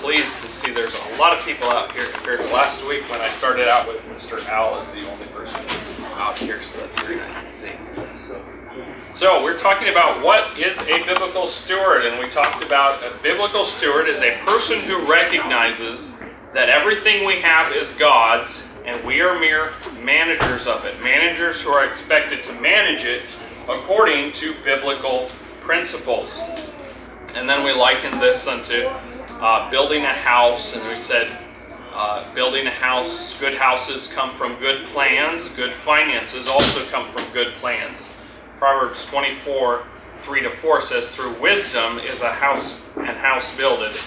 pleased to see there's a lot of people out here compared to last week when I started out with Mr. Al as the only person out here, so that's very nice to see. So we're talking about what is a biblical steward, and we talked about a biblical steward is a person who recognizes that everything we have is God's and we are mere managers of it, managers who are expected to manage it according to biblical principles. And then we likened this unto building a house, and we said building a house, good houses come from good plans, good finances also come from good plans. Proverbs 24:3-4 says, "Through wisdom is a house builded,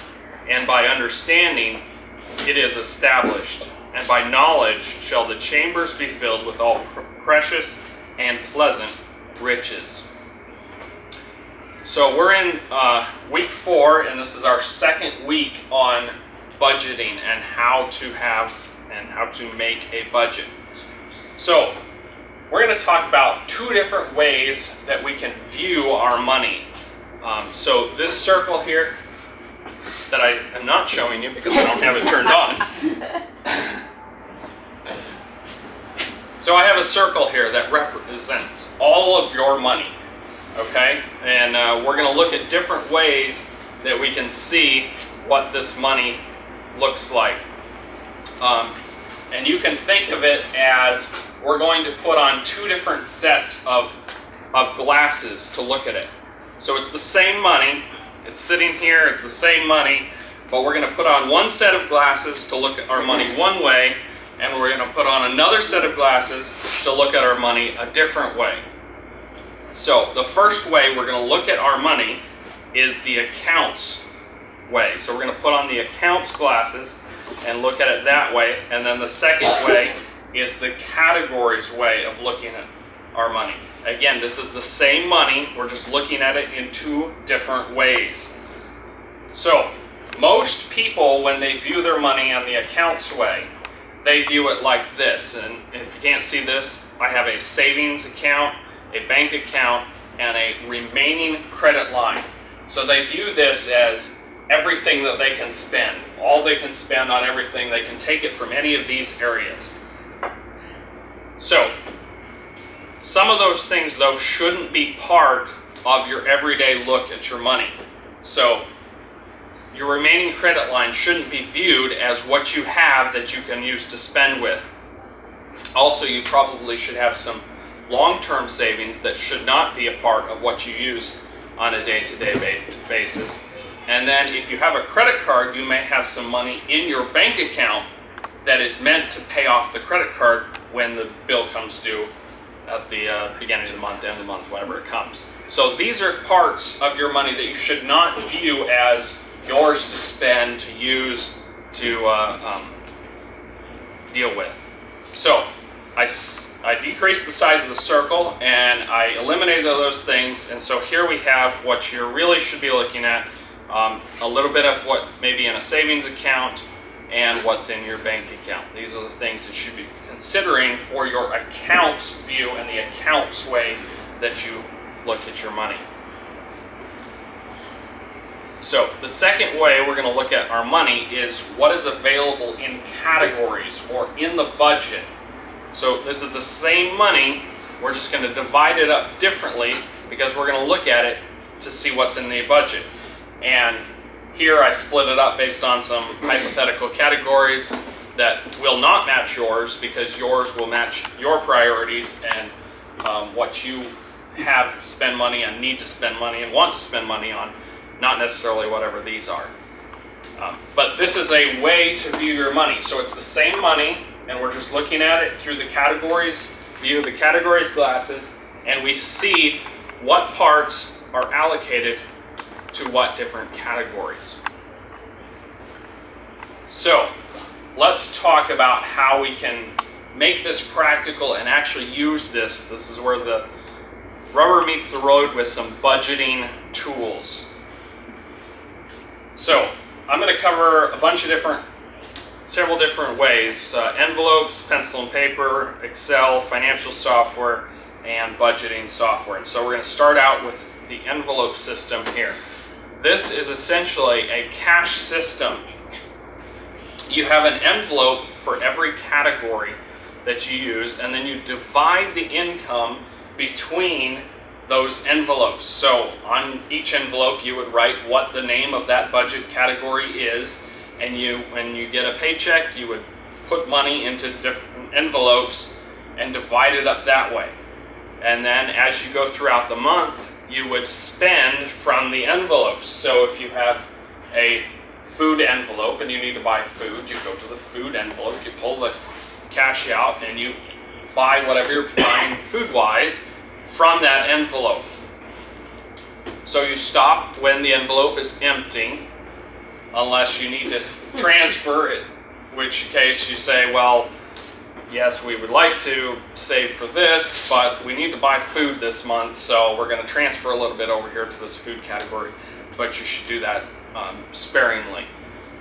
and by understanding it is established, and by knowledge shall the chambers be filled with all precious and pleasant riches." So we're in week 4, and this is our second week on budgeting and how to make a budget. So we're going to talk about 2 different ways that we can view our money. So this circle here that I am not showing you because I don't have it turned on. So I have a circle here that represents all of your money. Okay, and we're going to look at different ways that we can see what this money looks like. And you can think of it as we're going to put on 2 different sets of glasses to look at it. So it's the same money, it's sitting here, it's the same money, but we're going to put on one set of glasses to look at our money one way, and we're going to put on another set of glasses to look at our money a different way. So the first way we're going to look at our money is the accounts way. So we're going to put on the accounts glasses and look at it that way. And then the second way is the categories way of looking at our money. Again, this is the same money. We're just looking at it in 2 different ways. So most people, when they view their money on the accounts way, they view it like this. And if you can't see this, I have a savings account, a bank account, and a remaining credit line. So they view this as everything that they can spend. All they can spend on everything. They can take it from any of these areas. So some of those things, though, shouldn't be part of your everyday look at your money. So your remaining credit line shouldn't be viewed as what you have that you can use to spend with. Also, you probably should have some long-term savings that should not be a part of what you use on a day-to-day basis. And then if you have a credit card, you may have some money in your bank account that is meant to pay off the credit card when the bill comes due at the beginning of the month, end of the month, whenever it comes. So these are parts of your money that you should not view as yours to spend, to use, to deal with. So I decreased the size of the circle and I eliminated those things, and so here we have what you really should be looking at, a little bit of what may be in a savings account and what's in your bank account. These are the things that you should be considering for your accounts view and the accounts way that you look at your money. So the second way we're going to look at our money is what is available in categories or in the budget. So this is the same money, we're just going to divide it up differently because we're going to look at it to see what's in the budget. And here I split it up based on some hypothetical categories that will not match yours because yours will match your priorities and what you have to spend money and need to spend money and want to spend money on, not necessarily whatever these are. But this is a way to view your money. So it's the same money, and we're just looking at it through the categories view, the categories glasses, and we see what parts are allocated to what different categories. So let's talk about how we can make this practical and actually use this. This is where the rubber meets the road with some budgeting tools. So I'm going to cover several different ways: envelopes, pencil and paper, Excel, financial software, and budgeting software. And so we're going to start out with the envelope system here. This is essentially a cash system you have an envelope for every category that you use, and then you divide the income between those envelopes. So on each envelope you would write what the name of that budget category is, and when you get a paycheck, you would put money into different envelopes and divide it up that way. And then as you go throughout the month, you would spend from the envelopes. So if you have a food envelope and you need to buy food, you go to the food envelope, you pull the cash out, and you buy whatever you're buying food-wise from that envelope. So you stop when the envelope is empty, unless you need to transfer it, in which case you say, well, yes, we would like to save for this, but we need to buy food this month, so we're going to transfer a little bit over here to this food category, but you should do that sparingly.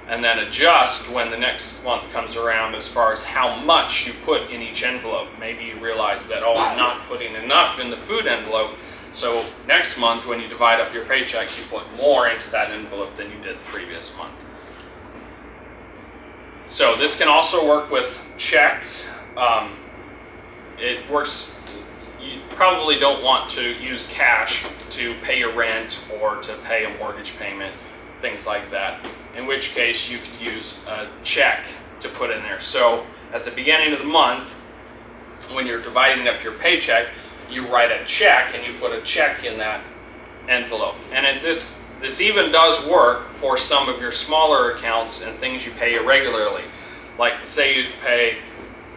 And then adjust when the next month comes around as far as how much you put in each envelope. Maybe you realize that, oh, I'm not putting enough in the food envelope, so next month when you divide up your paycheck, you put more into that envelope than you did the previous month. So this can also work with checks. It works, you probably don't want to use cash to pay your rent or to pay a mortgage payment, things like that, in which case you could use a check to put in there. So at the beginning of the month, when you're dividing up your paycheck, you write a check and you put a check in that envelope. And this even does work for some of your smaller accounts and things you pay irregularly. Like say you pay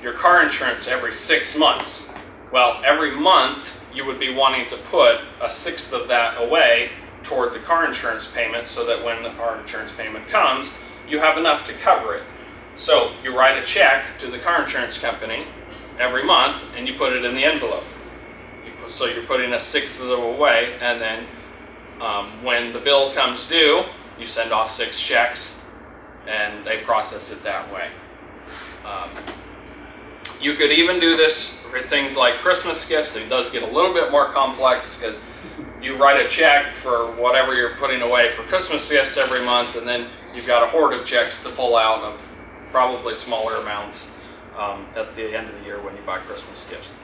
your car insurance every 6 months. Well, every month you would be wanting to put a sixth of that away toward the car insurance payment, so that when the car insurance payment comes, you have enough to cover it. So you write a check to the car insurance company every month and you put it in the envelope. So you're putting a sixth of them away, and then when the bill comes due, you send off 6 checks and they process it that way. You could even do this for things like Christmas gifts. It does get a little bit more complex because you write a check for whatever you're putting away for Christmas gifts every month, and then you've got a hoard of checks to pull out of probably smaller amounts at the end of the year when you buy Christmas gifts.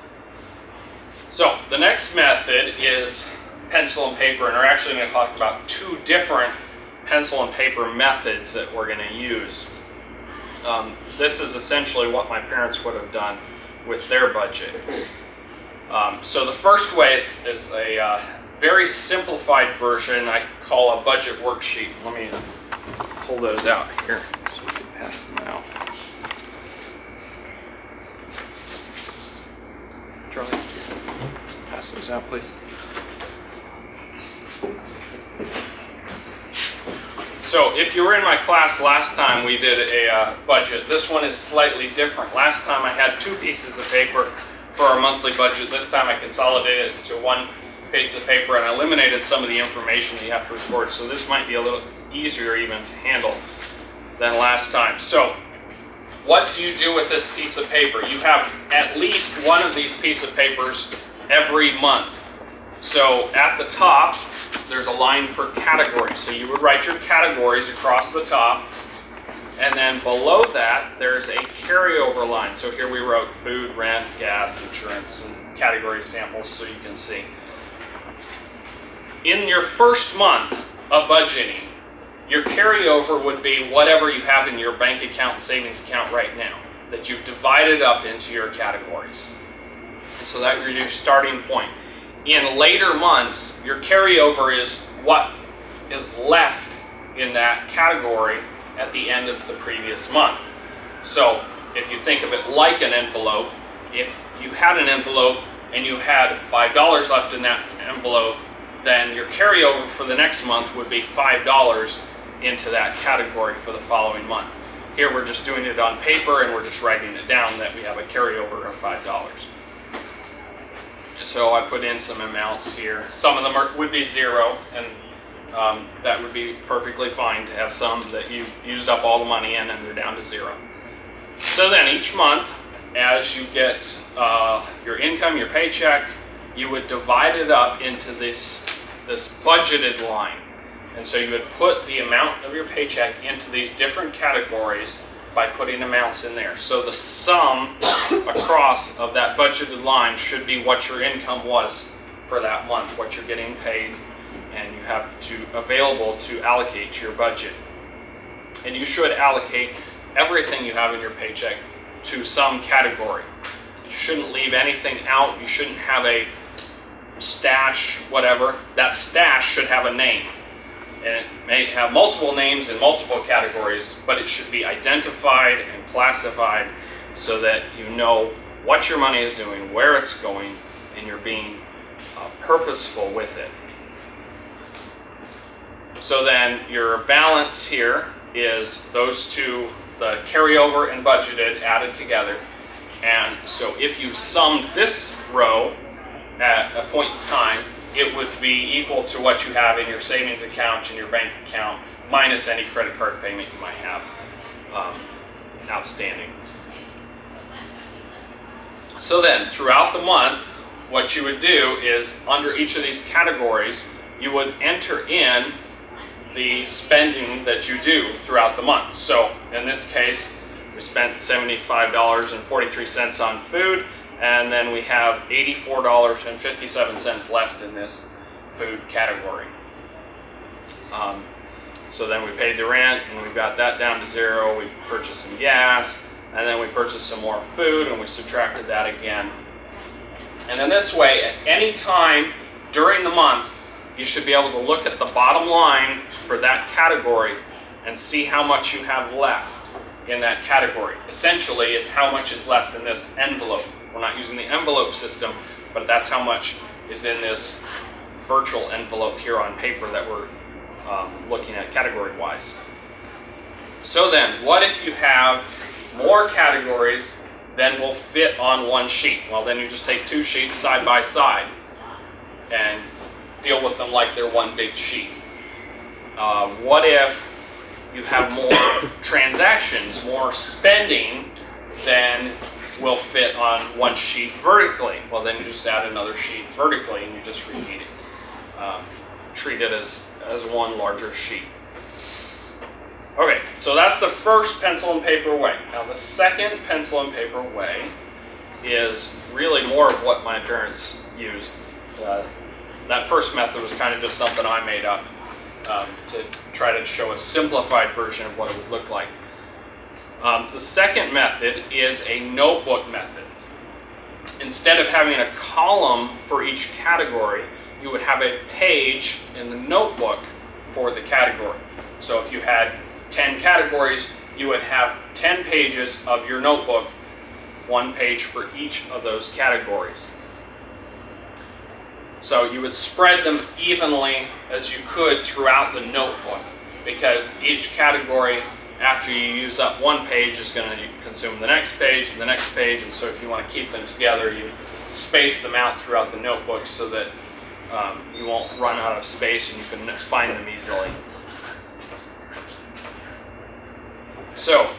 So the next method is pencil and paper, and we're actually going to talk about 2 different pencil and paper methods that we're going to use. This is essentially what my parents would have done with their budget. So the first way is a very simplified version I call a budget worksheet. Let me pull those out here so we can pass them out. Charlie, pass those out, please. So if you were in my class last time, we did a budget. This one is slightly different. Last time I had 2 pieces of paper for our monthly budget. This time I consolidated it into 1 piece of paper and I eliminated some of the information that you have to record. So this might be a little easier even to handle than last time. So what do you do with this piece of paper? You have at least one of these pieces of papers every month. So at the top, there's a line for categories. So you would write your categories across the top, and then below that, there's a carryover line. So here we wrote food, rent, gas, insurance, and category samples so you can see. In your first month of budgeting, your carryover would be whatever you have in your bank account and savings account right now that you've divided up into your categories. And so that is your starting point. In later months, your carryover is what is left in that category at the end of the previous month. So if you think of it like an envelope, if you had an envelope and you had $5 left in that envelope, then your carryover for the next month would be $5 into that category for the following month. Here we're just doing it on paper and we're just writing it down that we have a carryover of $5. So I put in some amounts here. Some of them would be 0, and that would be perfectly fine to have some that you used up all the money in and they're down to 0. So then each month, as you get your income, your paycheck, you would divide it up into this budgeted line. And so you would put the amount of your paycheck into these different categories by putting amounts in there. So the sum across of that budgeted line should be what your income was for that month, what you're getting paid, and you have to available to allocate to your budget. And you should allocate everything you have in your paycheck to some category. You shouldn't leave anything out. You shouldn't have a stash, whatever. That stash should have a name. And it may have multiple names in multiple categories, but it should be identified and classified so that you know what your money is doing, where it's going, and you're being purposeful with it. So then your balance here is those two, the carryover and budgeted, added together. And so if you summed this row at a point in time, it would be equal to what you have in your savings account and your bank account, minus any credit card payment you might have outstanding. So then, throughout the month, what you would do is, under each of these categories, you would enter in the spending that you do throughout the month. So, in this case, we spent $75.43 on food, and then we have $84.57 left in this food category. So then we paid the rent, and we got that down to zero. We purchased some gas, and then we purchased some more food, and we subtracted that again. And in this way, at any time during the month, you should be able to look at the bottom line for that category and see how much you have left in that category. Essentially, it's how much is left in this envelope. We're not using the envelope system, but that's how much is in this virtual envelope here on paper that we're looking at category-wise. So then, what if you have more categories than will fit on one sheet? Well, then you just take two sheets side by side and deal with them like they're one big sheet. What if you have more transactions, more spending than will fit on one sheet vertically? Well, then you just add another sheet vertically and you just repeat it. Treat it as one larger sheet. Okay, so that's the first pencil and paper way. Now the second pencil and paper way is really more of what my parents used. That first method was kind of just something I made up to try to show a simplified version of what it would look like. The second method is a notebook method. Instead of having a column for each category, you would have a page in the notebook for the category. So if you had 10 categories, you would have 10 pages of your notebook, one page for each of those categories. So you would spread them evenly as you could throughout the notebook, because each category, after you use up one page, is going to consume the next page and the next page, and so if you want to keep them together, you space them out throughout the notebook so that you won't run out of space and you can find them easily. So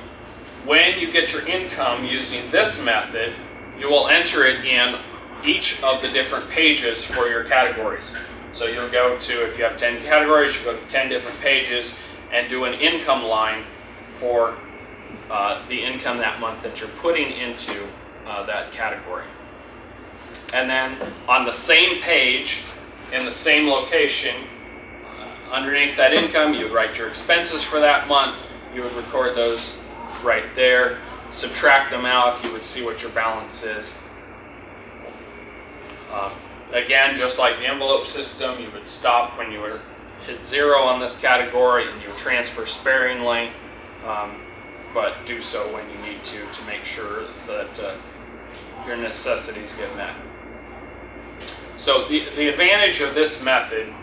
when you get your income using this method, you will enter it in each of the different pages for your categories. So you'll go to, if you have 10 categories, you go to 10 different pages and do an income line for the income that month that you're putting into that category. And then on the same page, in the same location, underneath that income, you would write your expenses for that month. You would record those right there, subtract them out if you would see what your balance is. Again, just like the envelope system, you would stop when you were hit zero on this category and you would transfer sparingly, but do so when you need to make sure that your necessities get met. So the advantage of this method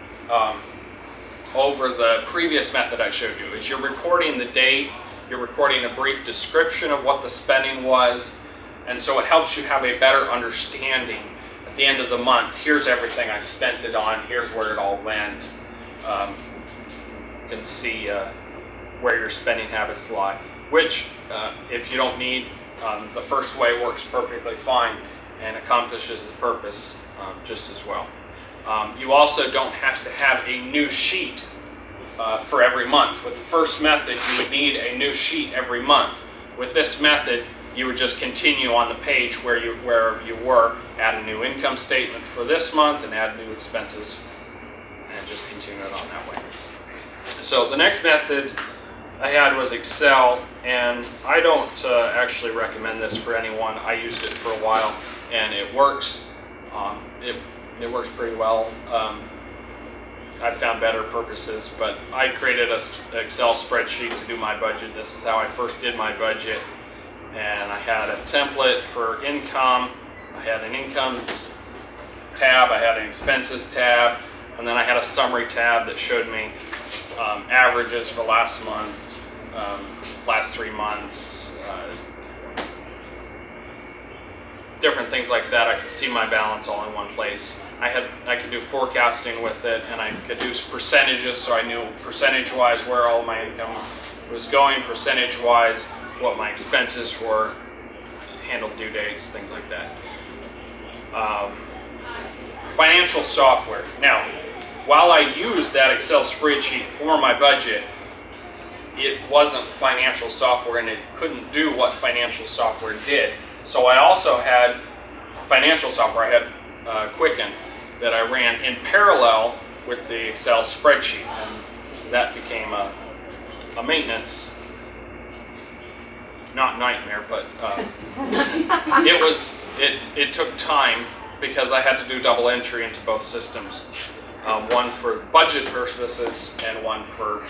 over the previous method I showed you is you're recording the date, you're recording a brief description of what the spending was, and so it helps you have a better understanding at the end of the month. Here's everything I spent it on, here's where it all went. You can see where your spending habits lie, which if you don't need, the first way works perfectly fine and accomplishes the purpose just as well. You also don't have to have a new sheet for every month. With the first method, you would need a new sheet every month. With this method, you would just continue on the page wherever you were, add a new income statement for this month and add new expenses, and just continue it on that way. So the next method I had was Excel, and I don't actually recommend this for anyone. I used it for a while, and it works. It works pretty well. I've found better purposes, but I created an Excel spreadsheet to do my budget. This is how I first did my budget, and I had a template for income. I had an income tab, I had an expenses tab, and then I had a summary tab that showed me averages for last month, last 3 months, different things like that. I could see my balance all in one place. I could do forecasting with it, and I could do percentages, so I knew percentage-wise where all my income was going, percentage-wise what my expenses were, handled due dates, things like that. Financial software. Now, while I used that Excel spreadsheet for my budget, it wasn't financial software, and it couldn't do what financial software did. So I also had financial software. I had Quicken that I ran in parallel with the Excel spreadsheet, and that became a maintenance, not nightmare, but it took time because I had to do double entry into both systems, one for budget purposes and one for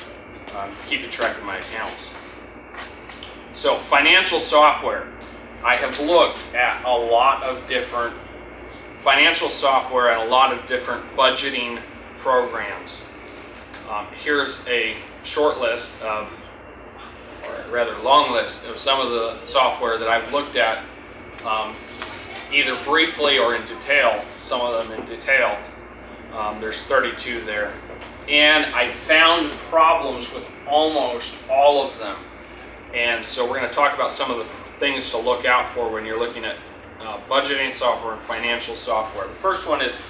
keeping track of my accounts. So financial software. I have looked at a lot of different financial software and a lot of different budgeting programs. Here's a short list of, or a rather long list of some of the software that I've looked at, either briefly or in detail, some of them in detail. There's 32 there. And I found problems with almost all of them. And so we're going to talk about some of the things to look out for when you're looking at budgeting software and financial software. The first one is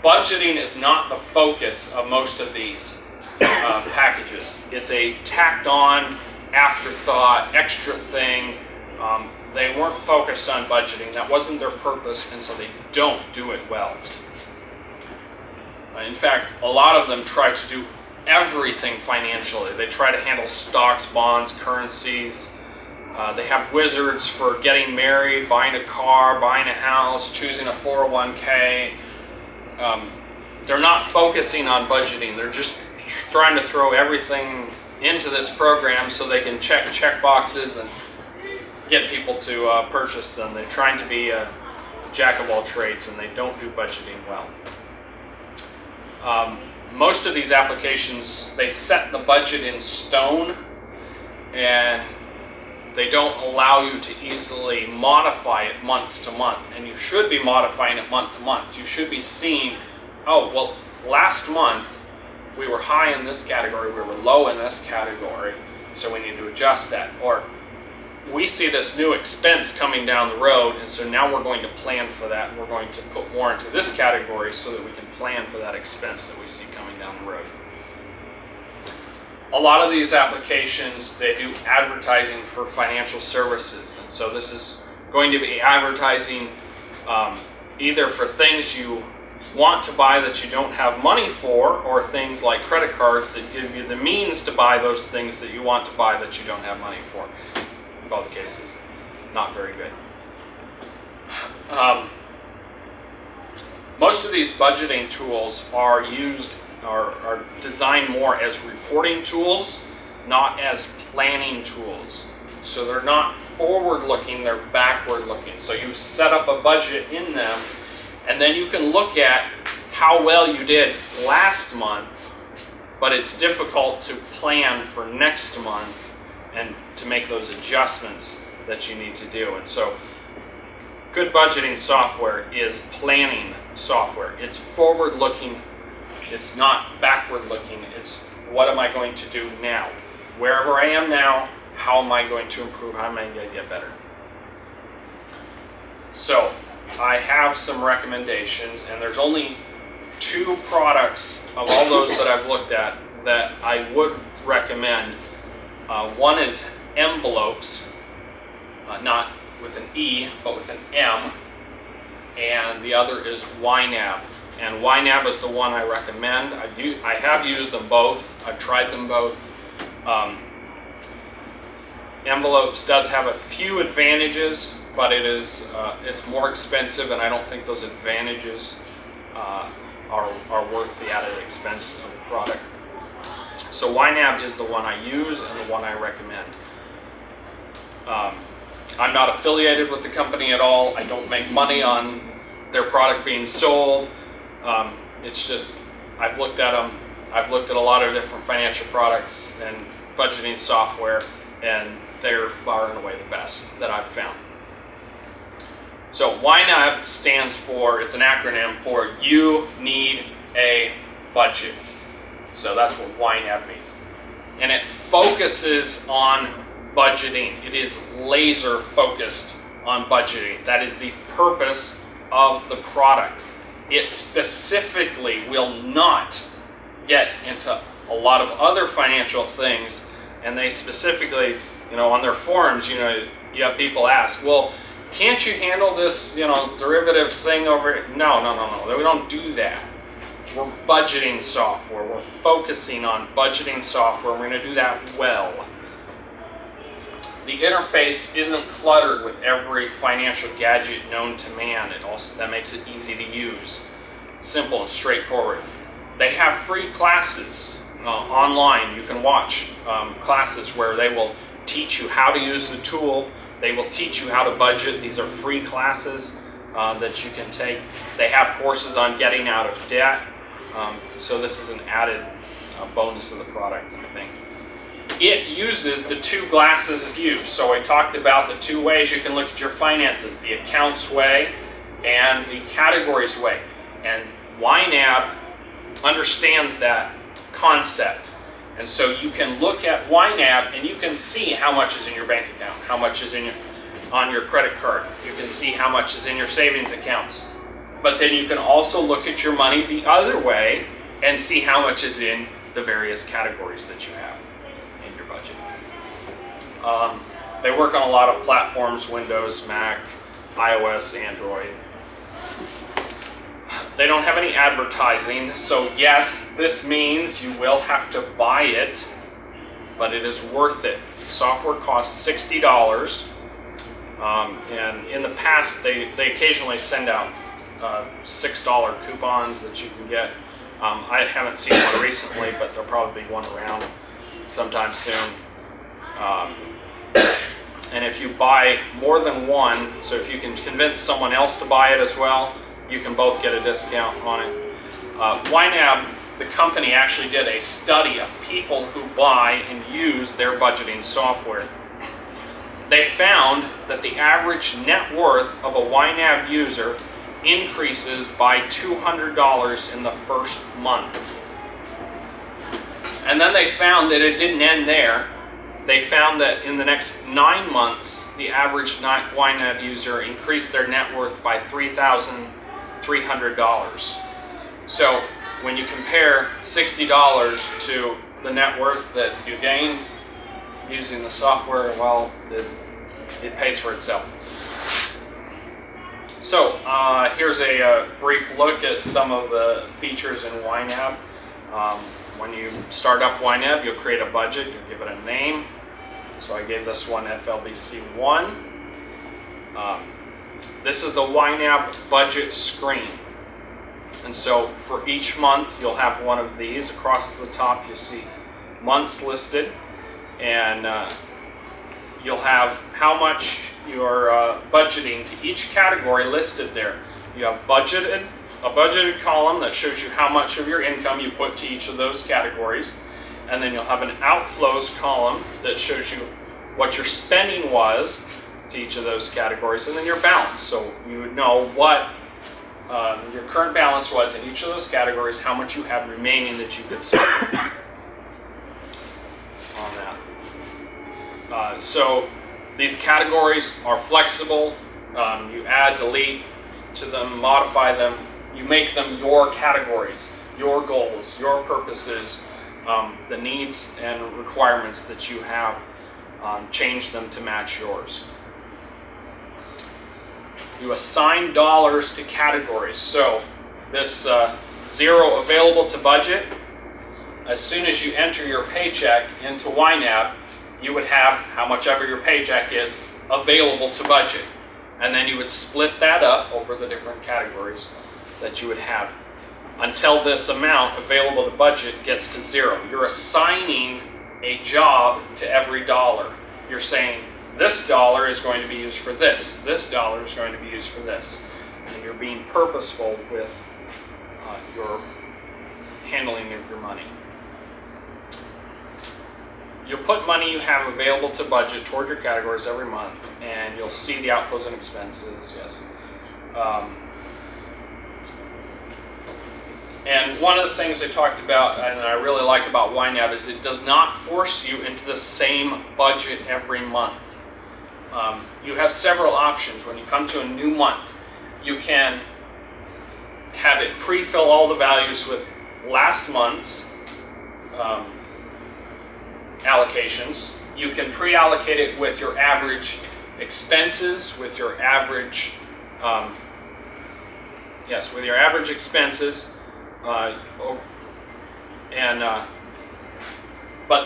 budgeting is not the focus of most of these packages. It's a tacked on, afterthought, extra thing. They weren't focused on budgeting. That wasn't their purpose, and so they don't do it well. In fact, a lot of them try to do everything financially. They try to handle stocks, bonds, currencies. They have wizards for getting married, buying a car, buying a house, choosing a 401k. They're not focusing on budgeting. They're just trying to throw everything into this program so they can check boxes and get people to purchase them. They're trying to be a jack of all trades, and they don't do budgeting well. Most of these applications, they set the budget in stone, and they don't allow you to easily modify it month to month. And you should be modifying it month to month. You should be seeing, oh, well, last month we were high in this category, we were low in this category, so we need to adjust that. Or we see this new expense coming down the road, and so now we're going to plan for that, and we're going to put more into this category so that we can plan for that expense that we see coming down the road. A lot of these applications, they do advertising for financial services, and so this is going to be advertising either for things you want to buy that you don't have money for, or things like credit cards that give you the means to buy those things that you want to buy that you don't have money for. In both cases, not very good. Most of these budgeting tools are designed more as reporting tools, not as planning tools. So they're not forward-looking, they're backward-looking. So you set up a budget in them, and then you can look at how well you did last month, but it's difficult to plan for next month and to make those adjustments that you need to do. And so good budgeting software is planning software. It's forward-looking. It's not backward-looking. It's what am I going to do now? Wherever I am now, how am I going to improve? How am I going to get better? So I have some recommendations, and there's only 2 products of all those that I've looked at that I would recommend. One is envelopes, not with an E, but with an M, and the other is YNAB. And YNAB is the one I recommend. I have used them both. I've tried them both. Envelopes does have a few advantages, but it's more expensive, and I don't think those advantages are worth the added expense of the product. So YNAB is the one I use and the one I recommend. I'm not affiliated with the company at all. I don't make money on their product being sold. It's just, I've looked at them. I've looked at a lot of different financial products and budgeting software, and they're far and away the best that I've found. So YNAB stands for, it's an acronym for You Need a Budget. So that's what YNAB means. And it focuses on budgeting. It is laser focused on budgeting. That is the purpose of the product. It specifically will not get into a lot of other financial things, and they specifically, on their forums, you have people ask, well, can't you handle this, derivative thing over? No, we don't do that. We're budgeting software. We're focusing on budgeting software. We're going to do that well. The interface isn't cluttered with every financial gadget known to man. That makes it easy to use. It's simple and straightforward. They have free classes online. You can watch classes where they will teach you how to use the tool. They will teach you how to budget. These are free classes that you can take. They have courses on getting out of debt. So this is an added bonus of the product, I think. It uses the two glasses view. So I talked about the two ways you can look at your finances, the accounts way and the categories way. And YNAB understands that concept. And so you can look at YNAB and you can see how much is in your bank account, how much is on your credit card. You can see how much is in your savings accounts. But then you can also look at your money the other way and see how much is in the various categories that you have in your budget. They work on a lot of platforms, Windows, Mac, iOS, Android. They don't have any advertising, so yes, this means you will have to buy it, but it is worth it. Software costs $60, and in the past they occasionally send out $6 coupons that you can get. I haven't seen one recently, but there'll probably be one around sometime soon. And if you buy more than one, so if you can convince someone else to buy it as well, you can both get a discount on it. YNAB, the company, actually did a study of people who buy and use their budgeting software. They found that the average net worth of a YNAB user increases by $200 in the first month. And then they found that it didn't end there. They found that in the next 9 months, the average YNAB user increased their net worth by $3,300. So when you compare $60 to the net worth that you gain using the software, well, it pays for itself. So here's a brief look at some of the features in YNAB. When you start up YNAB, you'll create a budget, you'll give it a name. So I gave this one FLBC1. This is the YNAB budget screen. And so for each month, you'll have one of these. Across the top, you'll see months listed, and you'll have how much you're budgeting to each category listed there. You have a budgeted column that shows you how much of your income you put to each of those categories, and then you'll have an outflows column that shows you what your spending was to each of those categories, and then your balance. So you would know what your current balance was in each of those categories, how much you have remaining that you could spend on that. So these categories are flexible. You add, delete to them, modify them. You make them your categories, your goals, your purposes, the needs and requirements that you have. Change them to match yours. You assign dollars to categories. So this 0 available to budget, as soon as you enter your paycheck into YNAB, you would have how much ever your paycheck is available to budget. And then you would split that up over the different categories that you would have until this amount available to budget gets to 0. You're assigning a job to every dollar. You're saying this dollar is going to be used for this dollar is going to be used for this. And you're being purposeful with your handling of your money. You'll put money you have available to budget toward your categories every month, and you'll see the outflows and expenses, yes. And one of the things they talked about, and I really like about YNAB, is it does not force you into the same budget every month. You have several options. When you come to a new month, you can have it pre-fill all the values with last month's allocations. You can pre-allocate it with your average expenses, with your average, with your average expenses, but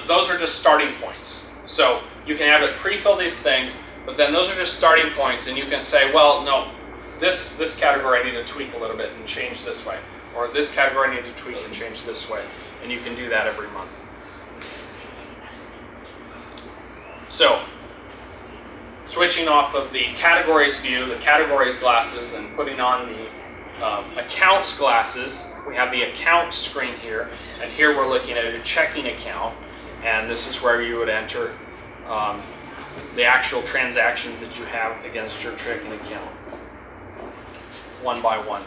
those are just starting points. So you can have it pre-fill these things, but then those are just starting points, and you can say, well, no, this category I need to tweak a little bit and change this way, or this category I need to tweak and change this way, and you can do that every month. So, switching off of the categories view, the categories glasses, and putting on the accounts glasses, we have the account screen here, and here we're looking at a checking account, and this is where you would enter the actual transactions that you have against your checking account, one by one.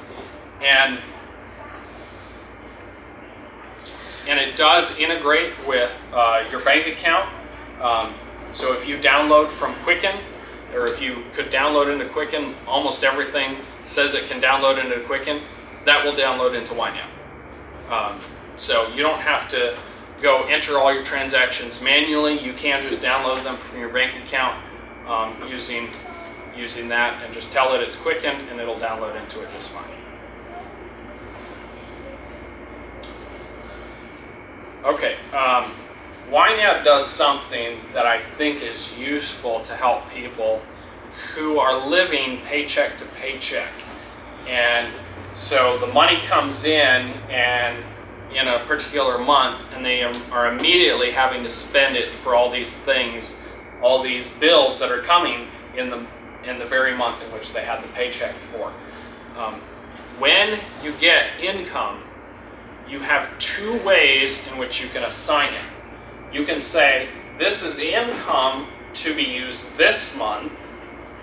And it does integrate with your bank account. So if you download from Quicken, or if you could download into Quicken, almost everything says it can download into Quicken, that will download into YNAB. So you don't have to go enter all your transactions manually. You can just download them from your bank account using that, and just tell it it's Quicken, and it'll download into it just fine. Okay. YNAB does something that I think is useful to help people who are living paycheck to paycheck. And so the money comes in a particular month, and they are immediately having to spend it for all these things, all these bills that are coming in the very month in which they had the paycheck for. When you get income, you have two ways in which you can assign it. You can say, this is income to be used this month,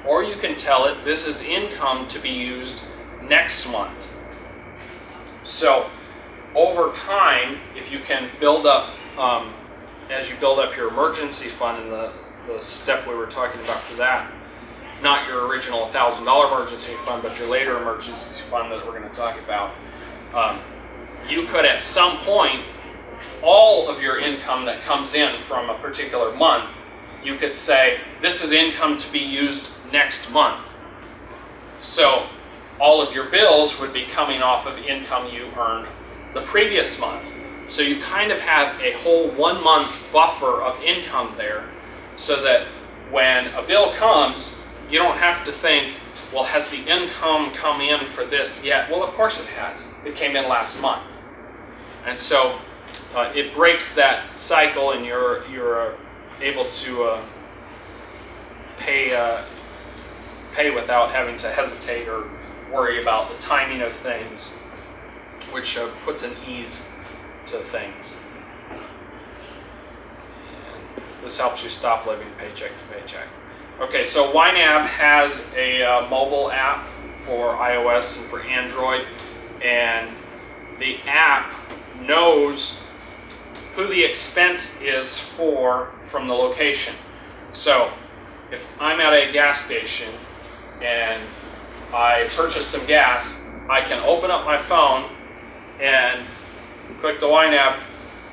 or you can tell it, this is income to be used next month. So, over time, if you can build up, as you build up your emergency fund, and the step we were talking about for that, not your original $1,000 emergency fund, but your later emergency fund that we're going to talk about, you could at some point, all of your income that comes in from a particular month, you could say, this is income to be used next month. So all of your bills would be coming off of income you earned the previous month. So you kind of have a whole 1 month buffer of income there, so that when a bill comes, you don't have to think, well, has the income come in for this yet? Well, of course it has. It came in last month. And so it breaks that cycle, and you're able to pay without having to hesitate or worry about the timing of things, which puts an ease to things. And this helps you stop living paycheck to paycheck. Okay, so YNAB has a mobile app for iOS and for Android, and the app knows who the expense is for from the location. So if I'm at a gas station and I purchase some gas, I can open up my phone and click the YNAB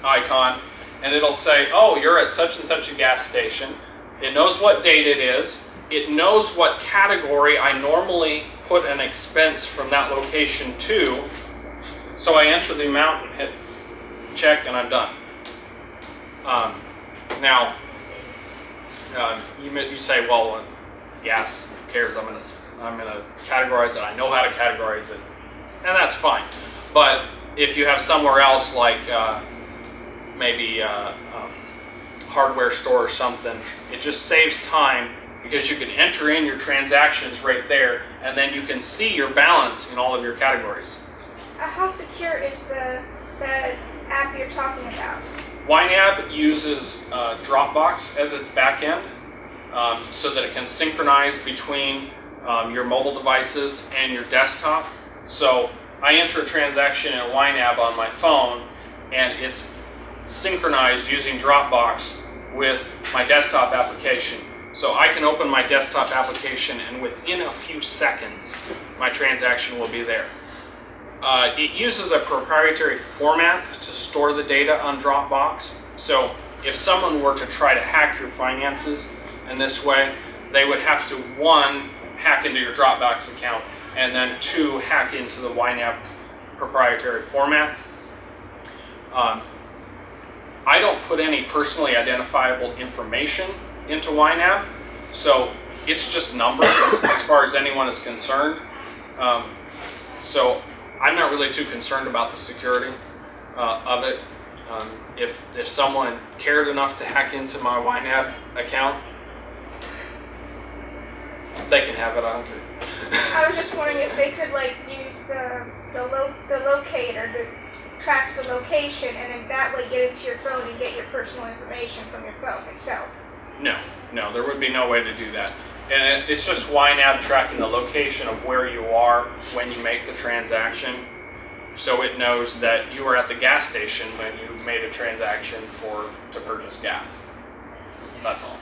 icon, and it'll say, oh, you're at such and such a gas station. It knows what date it is. it knows what category I normally put an expense from that location to. So I enter the amount and hit check, and I'm done. Now, you say, well, gas, who cares? I'm gonna categorize it. I know how to categorize it, and that's fine. But if you have somewhere else, like maybe hardware store or something, it just saves time, because you can enter in your transactions right there, and then you can see your balance in all of your categories. How secure is the app you're talking about? YNAB uses Dropbox as its backend, so that it can synchronize between your mobile devices and your desktop. So I enter a transaction in YNAB on my phone, and it's synchronized using Dropbox with my desktop application. So I can open my desktop application, and within a few seconds, my transaction will be there. It uses a proprietary format to store the data on Dropbox. So if someone were to try to hack your finances in this way, they would have to, 1, hack into your Dropbox account, and then 2, hack into the YNAB proprietary format. I don't put any personally identifiable information into YNAB, so it's just numbers as far as anyone is concerned. So I'm not really too concerned about the security of it. If someone cared enough to hack into my YNAB account, they can have it. I don't care. I was just wondering if they could use the locator that tracks the location, and then that way get into your phone and get your personal information from your phone itself. No, there would be no way to do that. And it's just YNAB tracking the location of where you are when you make the transaction, so it knows that you were at the gas station when you made a transaction to purchase gas. That's all.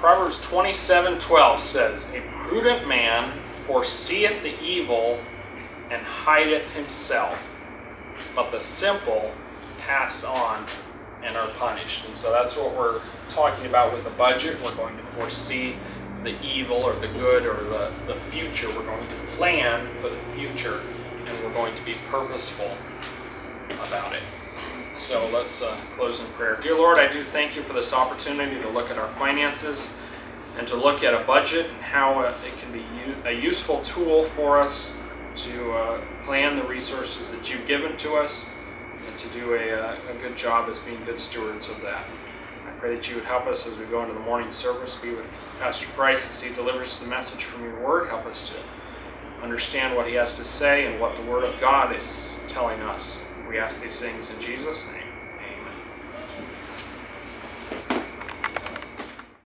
Proverbs 27:12 says, "A prudent man foreseeth the evil and hideth himself, but the simple pass on and are punished." And so that's what we're talking about with the budget. We're going to foresee the evil or the good or the future. We're going to plan for the future, and we're going to be purposeful about it. So let's close in prayer. Dear Lord, I do thank you for this opportunity to look at our finances and to look at a budget and how it can be a useful tool for us to plan the resources that you've given to us, and to do a good job as being good stewards of that. I pray that you would help us as we go into the morning service, be with Pastor Price as he delivers the message from your word. Help us to understand what he has to say and what the word of God is telling us. We ask these things in Jesus' name.